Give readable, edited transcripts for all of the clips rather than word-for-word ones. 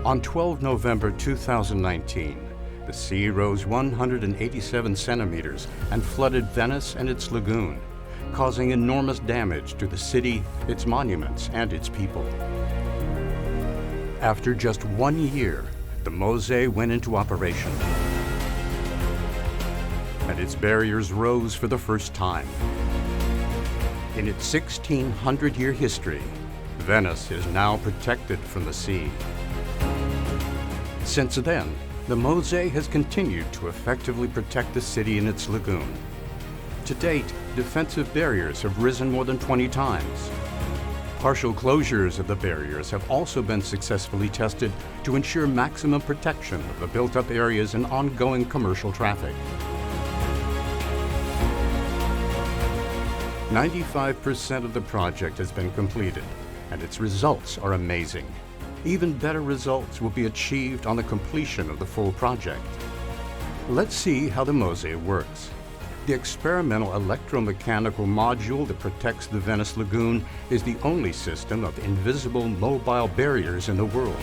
On 12 November 2019, the sea rose 187 centimeters and flooded Venice and its lagoon, causing enormous damage to the city, its monuments, and its people. After just 1 year, the MoS.E went into operation, and its barriers rose for the first time. In its 1,600-year history, Venice is now protected from the sea. Since then, the MoS.E has continued to effectively protect the city and its lagoon. To date, defensive barriers have risen more than 20 times. Partial closures of the barriers have also been successfully tested to ensure maximum protection of the built-up areas and ongoing commercial traffic. 95% of the project has been completed, and its results are amazing. Even better results will be achieved on the completion of the full project. Let's see how the MoS.E works. The experimental electromechanical module that protects the Venice Lagoon is the only system of invisible mobile barriers in the world.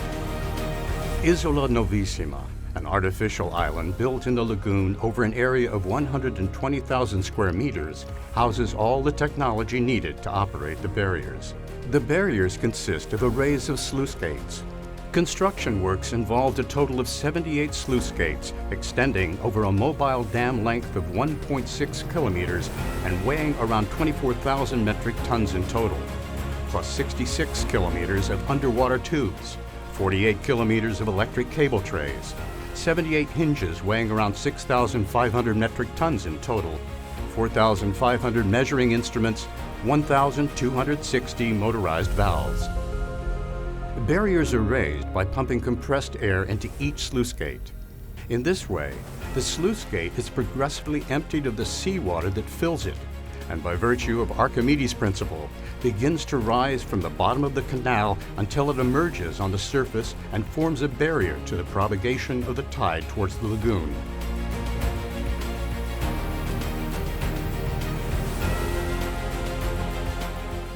Isola Novissima, an artificial island built in the lagoon over an area of 120,000 square meters, houses all the technology needed to operate the barriers. The barriers consist of arrays of sluice gates. Construction works involved a total of 78 sluice gates extending over a mobile dam length of 1.6 kilometers and weighing around 24,000 metric tons in total, plus 66 kilometers of underwater tubes, 48 kilometers of electric cable trays, 78 hinges weighing around 6,500 metric tons in total, 4,500 measuring instruments, 1,260 motorized valves. The barriers are raised by pumping compressed air into each sluice gate. In this way, the sluice gate is progressively emptied of the seawater that fills it, and by virtue of Archimedes' principle, begins to rise from the bottom of the canal until it emerges on the surface and forms a barrier to the propagation of the tide towards the lagoon.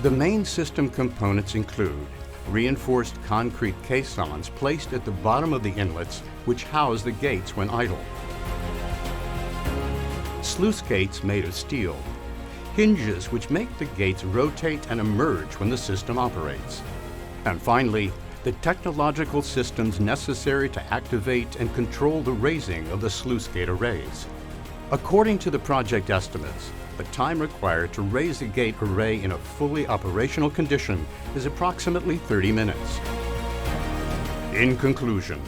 The main system components include reinforced concrete caissons placed at the bottom of the inlets which house the gates when idle, sluice gates made of steel, hinges which make the gates rotate and emerge when the system operates, and finally, the technological systems necessary to activate and control the raising of the sluice gate arrays. According to the project estimates, the time required to raise the gate array in a fully operational condition is approximately 30 minutes. In conclusion,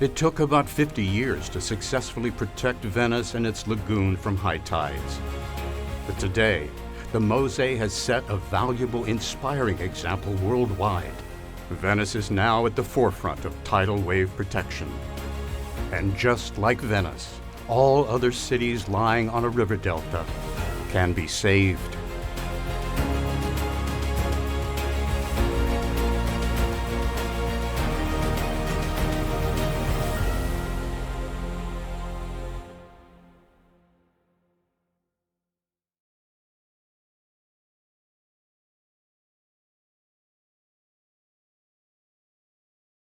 it took about 50 years to successfully protect Venice and its lagoon from high tides. But today, the MoS.E has set a valuable, inspiring example worldwide. Venice is now at the forefront of tidal wave protection. And just like Venice, all other cities lying on a river delta can be saved.